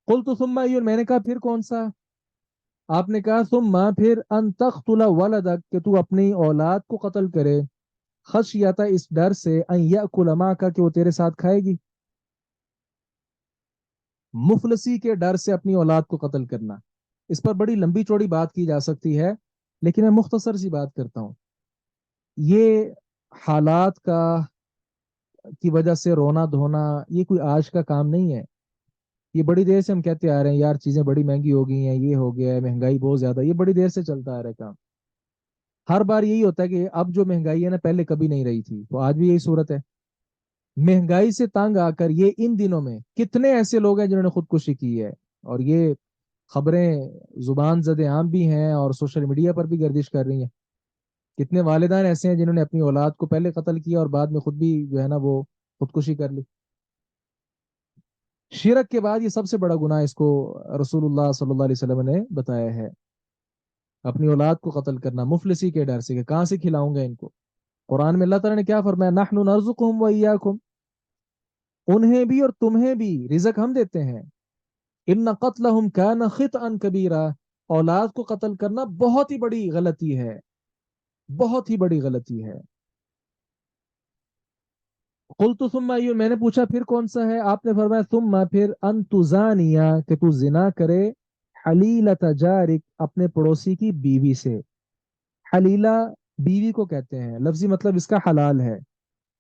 قلت ثم ای، میں نے کہا پھر کون سا؟ آپ نے کہا ثم پھر، ان تقتل ولدک، کہ تو اپنی اولاد کو قتل کرے، खशियता, इस डर से, अन याकुल माका, कि वो तेरे साथ खाएगी। मुफलसी के डर से अपनी औलाद को कत्ल करना। इस पर बड़ी लंबी चौड़ी बात की जा सकती है, लेकिन मैं मुख्तसर सी बात करता हूँ। ये हालात का की वजह से रोना धोना ये कोई आज का काम नहीं है। ये बड़ी देर से हम कहते आ रहे हैं यार चीजें बड़ी महंगी हो गई हैं, ये हो गया है, महंगाई बहुत ज्यादा, ये बड़ी देर से चलता आ रहा है काम। हर बार यही होता है कि अब जो महंगाई है ना पहले कभी नहीं रही थी, तो आज भी यही सूरत है। महंगाई से तंग आकर ये इन दिनों में कितने ऐसे लोग हैं जिन्होंने खुदकुशी की है, और ये खबरें जुबान जदे आम भी हैं और सोशल मीडिया पर भी गर्दिश कर रही हैं। कितने वालिदान ऐसे हैं जिन्होंने अपनी औलाद को पहले कत्ल किया और बाद में खुद भी जो है ना वो खुदकुशी कर ली। शिरक के बाद ये सबसे बड़ा गुनाह इसको रसूलुल्लाह सल्लल्लाहु अलैहि वसल्लम ने बताया है, अपनी औलाद को कत्ल करना मुफलिसी के डर से कि कहां से खिलाऊंगा इनको। कुरान में अल्लाह ताला ने क्या फरमाया, नहनु नरजुकुहुम व इय्याकुम, उन्हें भी और तुम्हें भी रिजक हम देते हैं। इन्न कत्लहुम कान खितअन कबीरा, औलाद को कत्ल करना बहुत ही बड़ी गलती है, बहुत ही बड़ी गलती है। कुल्तु सुम्मा अय्युन, मैंने पूछा फिर कौन सा है, आपने फरमाया सुम्मा फिर, अन तुजानिया, कि तू जिना करे, हलीलत जारिक, अपने पड़ोसी की बीवी से। हलीला बीवी को कहते हैं, लफ्जी मतलब इसका हलाल है।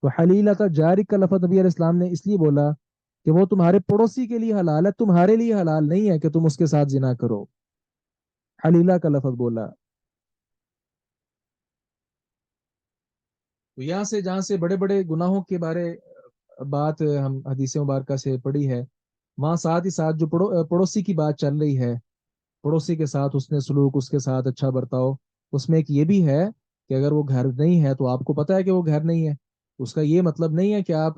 तो हलीलत जारिक का लफ्ज नबी अलैहि सलाम ने इसलिए बोला कि वो तुम्हारे पड़ोसी के लिए हलाल है, तुम्हारे लिए हलाल नहीं है कि तुम उसके साथ जिना करो। हलीला का लफ्ज बोला। तो यहाँ से जहाँ से बड़े बड़े गुनाहों के बारे बात हम हदीस मुबारक से पढ़ी है, वहाँ साथ ही साथ जो पड़ोसी की बात चल रही है, पड़ोसी के साथ उसने सलूक, उसके साथ अच्छा बर्ताव, उसमें एक ये भी है कि अगर वो घर नहीं है तो आपको पता है कि वो घर नहीं है, उसका ये मतलब नहीं है कि आप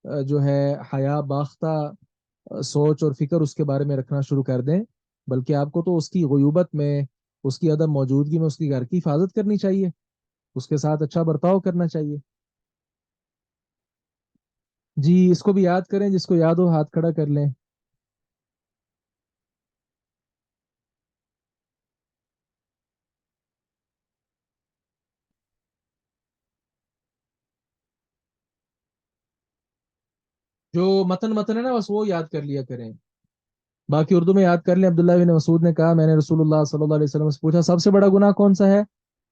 जो है हया बाख्ता सोच और फिक्र उसके बारे में रखना शुरू कर दें, बल्कि आपको तो उसकी गुयूबत में, उसकी अदम मौजूदगी में उसकी घर की हिफाजत करनी चाहिए, उसके साथ अच्छा बर्ताव करना चाहिए। जी, इसको भी याद करें, जिसको याद हो हाथ खड़ा कर लें। जो मतन मतन है ना बस वो याद कर लिया करें, बाकी उर्दू में याद कर लें। अब्दुल्लाह बिन मसूद ने कहा, मैंने रसूलुल्लाह सल्लल्लाहु अलैहि वसल्लम से पूछा सबसे बड़ा गुनाह कौन सा है।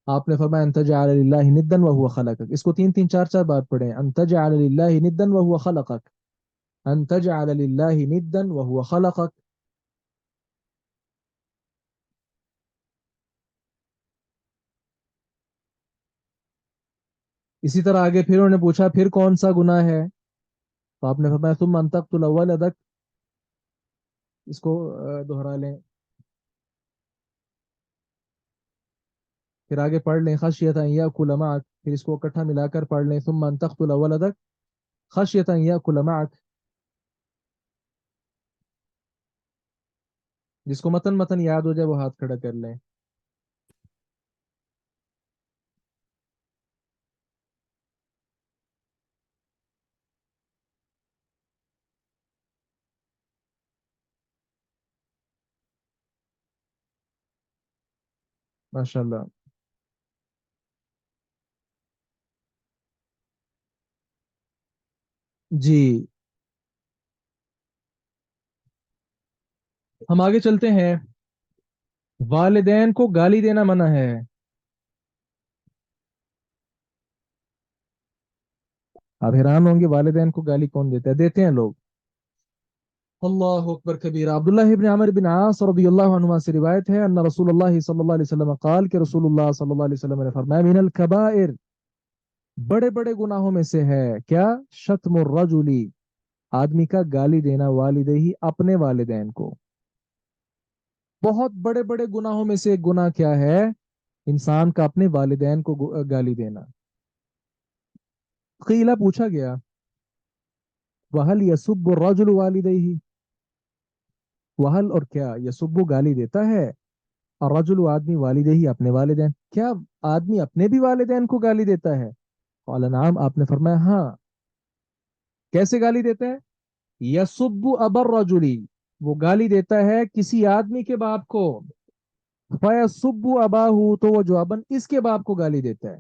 आपने फरमाया अन तजअल लिल्लाहि निद्दन व हुवा खलकक। इसको तीन तीन चार चार बार पढ़ें, अन तजअल लिल्लाहि निद्दन व हुवा खलकक, अन तजअल लिल्लाहि निद्दन व हुवा खलकक। इसी तरह आगे फिर उन्होंने पूछा फिर कौन सा गुनाह है, तो आपने फरमाया तुम अन तक़तुल वलदक। इसको दोहरा लें, फिर आगे पढ़ लें खशियत अन याकुल मअक, फिर इसको इकट्ठा मिलाकर पढ़ लें तुम अन तक़तुल वलदक खशियत अन याकुल मअक। जिसको मतन मतन याद हो जाए वो हाथ खड़ा कर लें। माशाल्लाह। जी, हम आगे चलते हैं। वालिदैन को गाली देना मना है। आप हैरान होंगे, वालिदैन को गाली कौन देता है? देते हैं लोग। अल्लाह अकबर कबीरा। अब्दुल्लाह इब्न अमर बिन आस रदियल्लाहु अन्हुमा से रिवायत है, अन्ना रसूलुल्लाह सल्लल्लाहु अलैहि वसल्लम क़ाल, के रसूलुल्लाह सल्लल्लाहु अलैहि वसल्लम ने फरमाया, मिनल कबाइर, बड़े बड़े गुनाहों में से है क्या, शत्मुर रजुली, आदमी का गाली देना, वालिदैहि, अपने वालिदैन को। बहुत बड़े बड़े गुनाहों में से एक गुनाह क्या है, इंसान का अपने वालिदैन को गाली देना। क़ीला, पूछा गया, वहल यसुब्बु रजुल वालिदैहि, वहल और क्या, यसुब्बु गाली देता है, और रजुल आदमी, वालिदैहि अपने वालिदैन, क्या आदमी अपने भी वालिदैन को गाली देता है? क़ाल नाम, आपने फरमाया हाँ। कैसे गाली देता है? यसुब्बु अबर रजुली, वो गाली देता है किसी आदमी के बाप को, फयसुब्बु अबाहू, तो वो जवाबन इसके बाप को गाली देता है।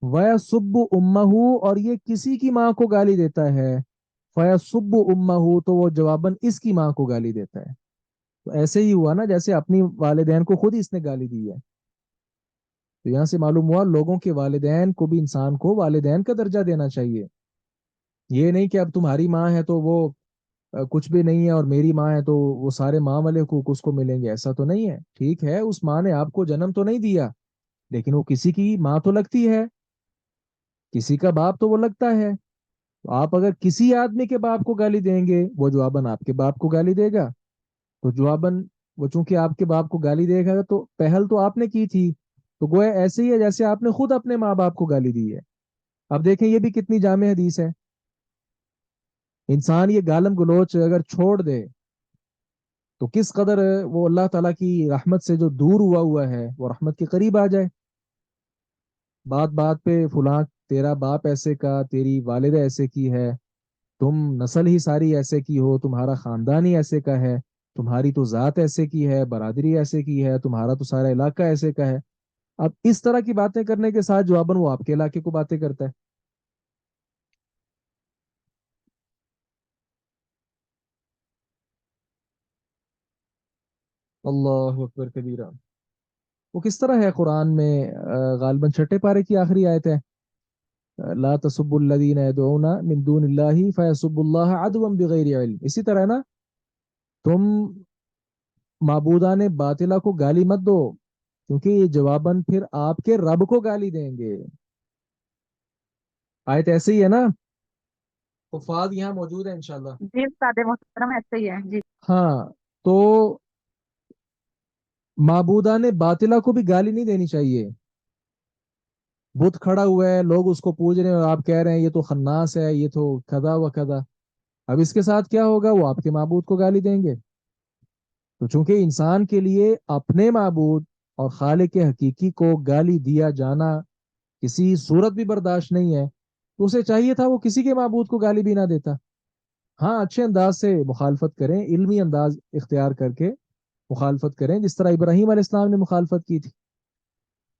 वयसुब्बु उम्महू, और ये किसी की माँ को गाली देता है। फयसुब्बु उम्महू, तो वो जवाबन इसकी माँ को गाली देता है। तो ऐसे ही हुआ ना, जैसे अपनी वालिदैन को खुद ही इसने गाली दी है। तो यहाँ से मालूम हुआ लोगों के वालिदैन को भी इंसान को वालिदैन का दर्जा देना चाहिए। ये नहीं कि अब तुम्हारी माँ है तो वो कुछ भी नहीं है, और मेरी माँ है तो वो सारे माँ वाले हकूक उसको मिलेंगे, ऐसा तो नहीं है। ठीक है, उस माँ ने आपको जन्म तो नहीं दिया, लेकिन वो किसी की माँ तो लगती है, किसी का बाप तो वो लगता है। तो आप अगर किसी आदमी के बाप को गाली देंगे, वो जवाबन आपके बाप को गाली देगा। तो जवाबन वो चूंकि आपके बाप को गाली देगा, तो पहल तो आपने की थी। तो गोया ऐसे ही है जैसे आपने खुद अपने माँ बाप को गाली दी है। अब देखें ये भी कितनी जामे हदीस है। इंसान ये गालम गलोच अगर छोड़ दे, तो किस कदर वो अल्लाह ताला की रहमत से जो दूर हुआ हुआ है वो रहमत के करीब आ जाए। बात बात पे फलां तेरा बाप ऐसे का, तेरी वालिदा ऐसे की है, तुम नस्ल ही सारी ऐसे की हो, तुम्हारा खानदान ही ऐसे का है, तुम्हारी तो जात ऐसे की है, बरादरी ऐसे की है, तुम्हारा तो सारा इलाका ऐसे का है। अब इस तरह की बातें करने के साथ जवाबन वो आपके इलाके को बातें करता है। अल्लाह अकबर कबीरा। वो किस तरह है कुरान में, गालबन छठे पारे की आखिरी आयत है, ला तसुब्बुल्लज़ीना यदऊना मिन दूनिल्लाहि फयसुब्बुल्लाह अदवन बिगैरि इल्म। इसी तरह ना, तुम माबूदाने बातिला को गाली मत दो, क्योंकि ये जवाबन फिर आपके रब को गाली देंगे। आयत ऐसे ही है ना, हुफाज यहाँ मौजूद है इंशाल्लाह। जी सादे मोहतरम ऐसे ही है जी। हाँ, तो माबूदाने बातिला को भी गाली नहीं देनी चाहिए। बुत खड़ा हुआ है, लोग उसको पूज रहे हैं, और आप कह रहे हैं ये तो खन्नास है, ये तो कदा व कदा। अब इसके साथ क्या होगा, वो आपके माबूद को गाली देंगे। तो चूंकि इंसान के लिए अपने माबूद और खालिक के हकीकी को गाली दिया जाना किसी सूरत भी बर्दाश्त नहीं है, तो उसे चाहिए था वो किसी के माबूद को गाली भी ना देता। हाँ, अच्छे अंदाज से मुखालफत करें, इल्मी अंदाज इख्तियार करके मुखालफत करें, जिस तरह इब्राहीम अलैहिस्सलाम ने मुखालफत की थी,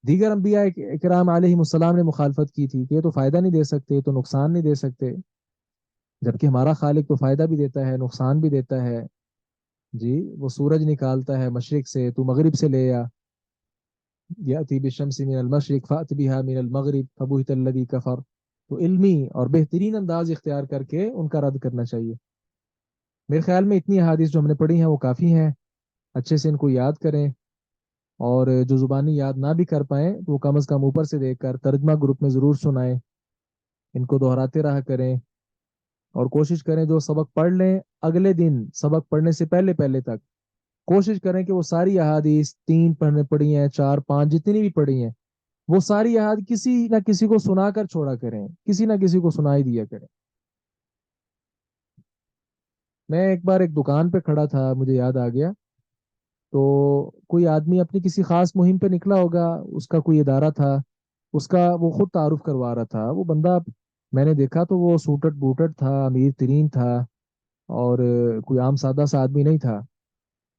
दीगर अम्बिया इकराम अलैहिमुस्सलाम ने मुखालफत की थी कि ये तो फायदा नहीं दे सकते, ये तो नुकसान नहीं दे सकते। जबकि हमारा खालिक तो फायदा भी देता है, नुकसान भी देता है। जी, वो सूरज निकालता है मशरिक से, तू मगरिब से ले आ। याती बिशम्सी मिनल मशरिक फात बिहा मिनल मगरिब फबुहितल्लज़ी कफर। तो इल्मी और बेहतरीन अंदाज इख्तियार करके उनका रद्द करना चाहिए। मेरे ख्याल में इतनी अहादीस जो हमने पढ़ी हैं वो काफ़ी हैं। अच्छे से इनको याद करें, और जो जुबानी याद ना भी कर पाए तो वो कम अज़ कम ऊपर से देखकर तर्जमा ग्रुप में ज़रूर सुनाएं। इनको दोहराते रहा करें, और कोशिश करें जो सबक पढ़ लें अगले दिन सबक पढ़ने से पहले पहले तक कोशिश करें कि वो सारी अहादीस, तीन पढ़ने पड़ी हैं, चार पांच जितनी भी पढ़ी हैं, वो सारी अहाद किसी ना किसी को सुनाकर छोड़ा करें, किसी ना किसी को सुनाई दिया करें। मैं एक बार एक दुकान पे खड़ा था, मुझे याद आ गया। तो कोई आदमी अपनी किसी खास मुहिम पे निकला होगा, उसका कोई इदारा था, उसका वो खुद तारुफ करवा रहा था वो बंदा। मैंने देखा तो वो सूटट बूटट था, अमीर तरीन था, और कोई आम सादा सा आदमी नहीं था।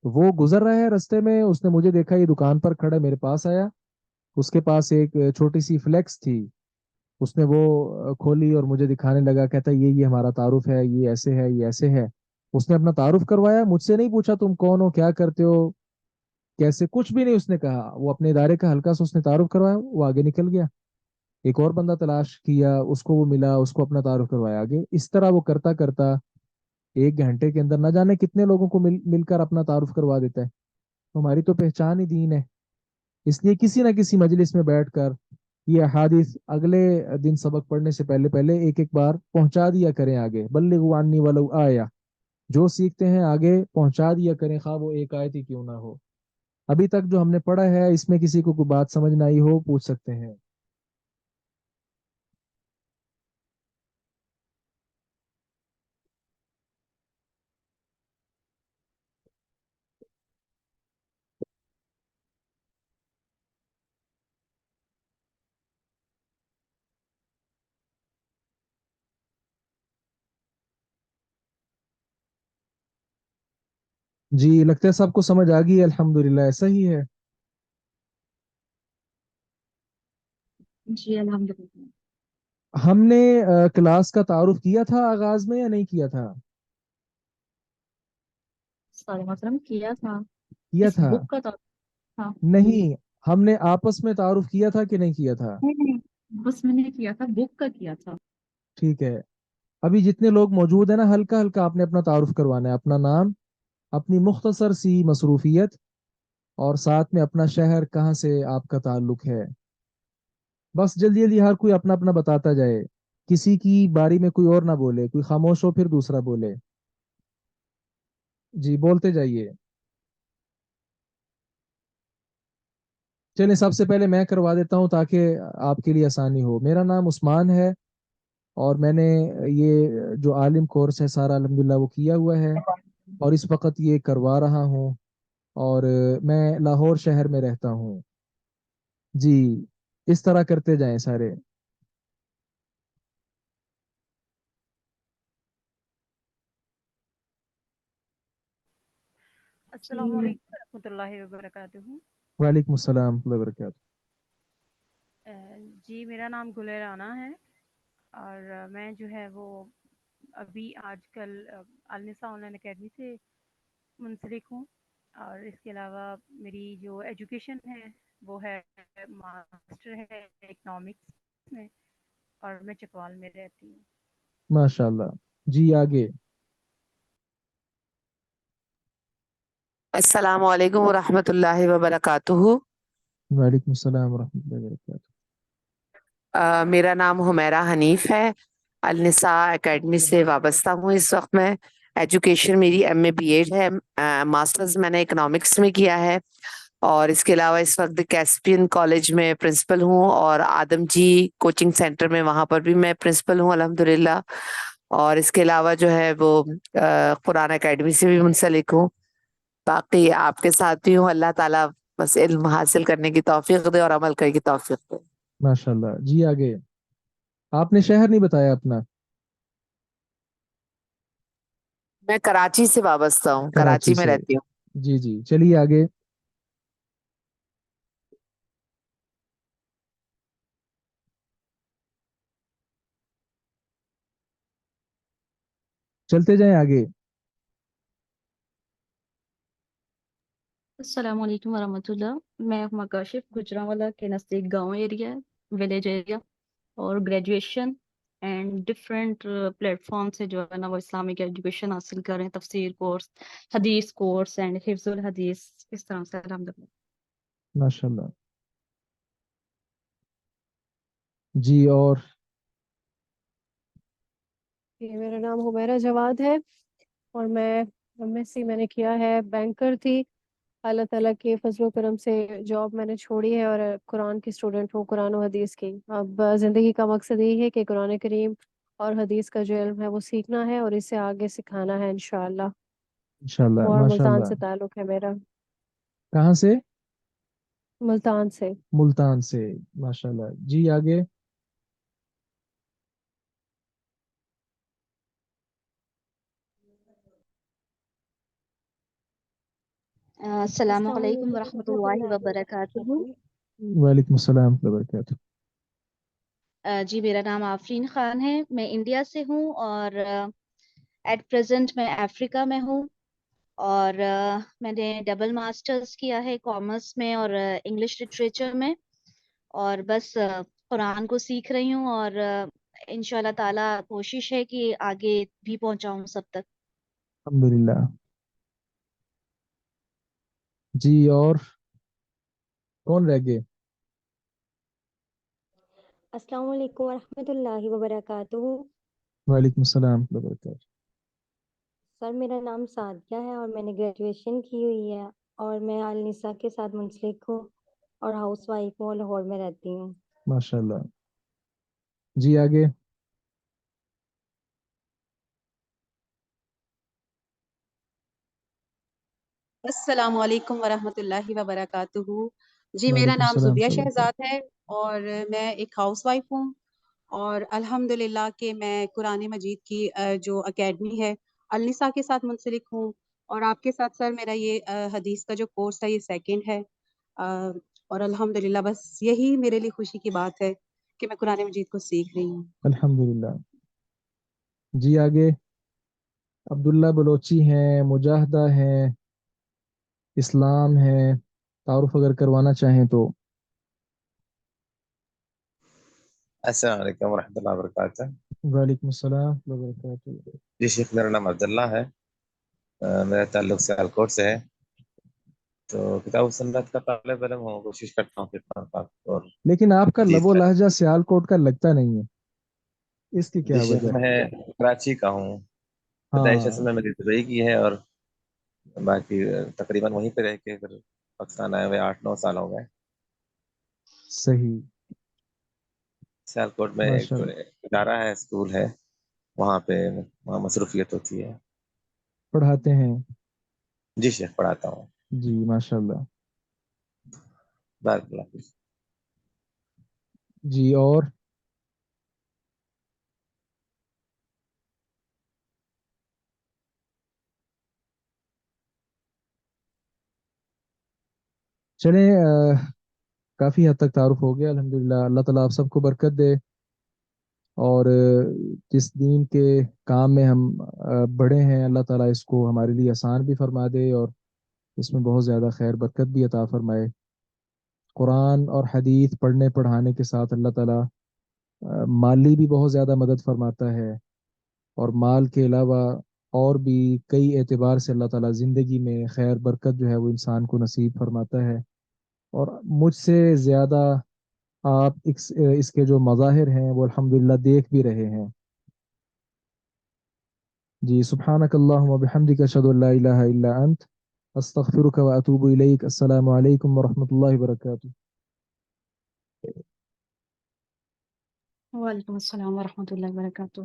तो वो गुजर रहा है रास्ते में, उसने मुझे देखा, ये दुकान पर खड़ा है, मेरे पास आया। उसके पास एक छोटी सी फ्लेक्स थी, उसने वो खोली और मुझे दिखाने लगा, कहता ये हमारा तारुफ है, ये ऐसे है, ये ऐसे है। उसने अपना तारुफ करवाया, मुझसे नहीं पूछा तुम कौन हो, क्या करते हो, कैसे, कुछ भी नहीं उसने कहा। वो अपने इदारे का हल्का सा उसने तारुफ करवाया, वो आगे निकल गया। एक और बंदा तलाश किया, उसको वो मिला, उसको अपना तारुफ करवाया आगे। इस तरह वो करता करता 1 घंटे के अंदर न जाने कितने लोगों को मिलकर अपना तारुफ करवा देता है। तो हमारी तो पहचान ही दीन है। इसलिए किसी ना किसी मजलिस में बैठकर ये अहादीस अगले दिन सबक पढ़ने से पहले पहले एक एक बार पहुंचा दिया करें आगे, बल्लिगु अन्नी वलौ आया। जो सीखते हैं आगे पहुंचा दिया करें, खा वो एक आयत ही क्यों ना हो। अभी तक जो हमने पढ़ा है इसमें किसी को कोई बात समझ ना आई हो, पूछ सकते हैं। जी, लगता है सबको समझ आ गई, अल्हम्दुलिल्लाह, ऐसा ही है। جی الحمدللہ. ہم نے کلاس کا تعارف کیا تھا آغاز میں یا نہیں کیا تھا؟ سارے محترم کیا تھا. کیا اس تھا؟ بک کا تھا. نہیں، ہم نے آپس میں تعارف کیا تھا کہ نہیں کیا تھا؟ نہیں نہیں، بس میں نے کیا تھا، بک کا کیا تھا. ٹھیک ہے. ابھی جتنے لوگ موجود ہیں نا، ہلکا ہلکا آپ نے اپنا تعارف کروانا ہے، اپنا نام، اپنی مختصر سی مصروفیت، اور ساتھ میں اپنا شہر کہاں سے آپ کا تعلق ہے. بس جلدی جلدی ہر کوئی اپنا اپنا بتاتا جائے، کسی کی باری میں کوئی اور نہ بولے، کوئی خاموش ہو پھر دوسرا بولے. جی بولتے جائیے. چلیں سب سے پہلے میں کروا دیتا ہوں تاکہ آپ کے لیے آسانی ہو. میرا نام عثمان ہے، اور میں نے یہ جو عالم کورس ہے سارا الحمدللہ وہ کیا ہوا ہے، اور اس وقت یہ کروا رہا ہوں، اور میں لاہور شہر میں رہتا ہوں. جی اس طرح کرتے جائیں سارے. السلام علیکم ورحمۃ اللہ وبرکاتہ. وعلیکم السلام ورحمۃ اللہ وبرکاتہ. جی میرا نام گلے رانا ہے، اور میں جو ہے وہ ابھی آج کل النساء آن لائن اکیڈمی سے منسلک ہوں، اور اس کے علاوہ میری جو ایجوکیشن ہے وہ ہے ماسٹر ہے اکنامکس میں، اور میں چکوال میں رہتی ہوں. ماشاء اللہ. جی آگے. السلام علیکم ورحمۃ اللہ وبرکاتہ. وعلیکم السلام ورحمۃ اللہ وبرکاتہ. میرا نام حمیرہ حنیف ہے، النساء اکیڈمی سے وابستہ ہوں اس وقت میں. ایجوکیشن میری ایم اے بی ایڈ ہے، ماسٹرز میں نے اکنامکس میں کیا ہے، اور اس کے علاوہ اس وقت کیسپین کالج میں پرنسپل ہوں، اور آدم جی کوچنگ سینٹر میں وہاں پر بھی میں پرنسپل ہوں الحمدللہ. اور اس کے علاوہ جو ہے وہ قرآن اکیڈمی سے بھی منسلک ہوں. باقی آپ کے ساتھ بھی ہوں. اللہ تعالیٰ بس علم حاصل کرنے کی توفیق دے اور عمل کرنے کی توفیق دے. ماشاء اللہ. جی آگے. آپ نے شہر نہیں بتایا اپنا. میں کراچی سے وابستہ ہوں، کراچی کراچی میں سے. رہتی ہوں. جی جی چلیے آگے. چلتے جائیں آگے. السلام علیکم ورحمۃ اللہ. میں مکاشف گجرانوالہ کے نزدیک گاؤں ایریا ہے، ولیج ایریا، اور graduation and different plate form سے جو ہے نا وہ اسلامک ایجوکیشن حاصل کر رہے ہیں، تفسیر کورس، حدیث کورس اینڈ حفظ الحدیث، اس طرح سے الحمدللہ. ماشاء اللہ. جی اور. میرا نام حمیرہ جواد ہے، اور میں ایم ایس سی میں نے کیا ہے، بینکر تھی. اللہ تعالیٰ کے فضل و کرم سے جاب میں نے چھوڑی ہے، اور قرآن کی اسٹوڈنٹ ہوں، قرآن و حدیث کی. اب زندگی کا مقصد یہی ہے کہ قرآن کریم اور حدیث کا جو علم ہے وہ سیکھنا ہے اور اسے آگے سکھانا ہے انشاءاللہ. انشاءاللہ. اور ماشاء ملتان اللہ. سے تعلق ہے میرا. کہاں سے؟ ملتان سے. ملتان سے. ماشاء اللہ. جی آگے. السلام علیکم ورحمۃ اللہ وبرکاتہ. وعلیکم السلام ورحمۃ اللہ وبرکاتہ. جی میرا نام آفرین خان ہے، میں انڈیا سے ہوں، اور ایٹ پریزنٹ میں افریقہ میں ہوں، اور میں نے ڈبل ماسٹرز کیا ہے کامرس میں اور انگلش لٹریچر میں، اور بس قرآن کو سیکھ رہی ہوں، اور انشاء اللہ تعالیٰ کوشش ہے کہ آگے بھی پہنچاؤں سب تک. الحمدللہ. جی اور کون رہ گئے؟ السلام علیکم ورحمۃ اللہ وبرکاتہ. وعلیکم السلام ورحمۃ اللہ وبرکاتہ. سر میرا نام سعدیہ ہے، اور میں نے گریجویشن کی ہوئی ہے، اور میں النساء کے ساتھ منسلک ہوں، اور ہاؤس وائف ہوں، لاہور میں رہتی ہوں. ماشاء اللہ. جی آگے. السلام علیکم ورحمۃ اللہ وبرکاتہ. جی میرا وعلیکم نام السلام زبیہ ورحمۃ اللہ وبرکاتہ. شہزاد ہے، اور میں ایک ہاؤس وائف ہوں، اور الحمدللہ کہ میں قرآن مجید کی جو اکیڈمی ہے النساء کے ساتھ منسلک ہوں، اور آپ کے ساتھ سر میرا یہ حدیث کا جو کورس ہے یہ سیکنڈ ہے، اور الحمدللہ بس یہی میرے لیے خوشی کی بات ہے کہ میں قرآن مجید کو سیکھ رہی ہوں. الحمدللہ. جی آگے عبداللہ بلوچی ہیں، مجاہدہ ہیں، اسلام ہیں، تعارف اگر کروانا چاہیں تو. السلام علیکم ورحمۃ اللہ وبرکاتہ. وعلیکم السلام وبرکاتہ. جی شیخ، میرا نام عبداللہ ہے. میرا تعلق سیالکوٹ سے ہے. تو کتاب و سنت کا طالب علم ہوں، کوشش کرتا ہوں کہ قرآن پاک اور لیکن آپ کا حدیث لب و کا. لہجہ سیالکوٹ کا لگتا نہیں ہے، اس کی جی کیا شیخ، وجہ ہے؟ میں کراچی کا ہوں. پیدائش اصل ہاں میں میری دبئی کی ہے، اور باقی تقریباً وہیں پہ رہ کے پھر پاکستان آئے ہوئے 8-9 سال ہو گئے. صحیح. سیالکوٹ میں ایک ماشاء اللہ. ادارہ ہے، اسکول ہے، وہاں پہ وہاں مصروفیت ہوتی ہے. پڑھاتے ہیں؟ جی شیخ، پڑھاتا ہوں. جی ماشاء اللہ. بارک اللہ فیک. جی اور چلیں، کافی حد تک تعارف ہو گیا الحمدللہ. اللہ تعالیٰ آپ سب کو برکت دے، اور جس دین کے کام میں ہم بڑے ہیں، اللہ تعالیٰ اس کو ہمارے لیے آسان بھی فرما دے، اور اس میں بہت زیادہ خیر برکت بھی عطا فرمائے. قرآن اور حدیث پڑھنے پڑھانے کے ساتھ اللہ تعالیٰ مالی بھی بہت زیادہ مدد فرماتا ہے، اور مال کے علاوہ اور بھی کئی اعتبار سے اللہ تعالیٰ زندگی میں خیر برکت جو ہے وہ انسان کو نصیب فرماتا ہے. اور مجھ سے زیادہ آپ اس کے جو مظاہر ہیں وہ الحمدللہ دیکھ بھی رہے ہیں. جی سبحانک اللہم و بحمدک اشہد ان لا الہ الا انت استغفرک و اتوب الیک. السلام علیکم ورحمۃ اللہ وبرکاتہ. وعلیکم السلام ورحمۃ اللہ وبرکاتہ.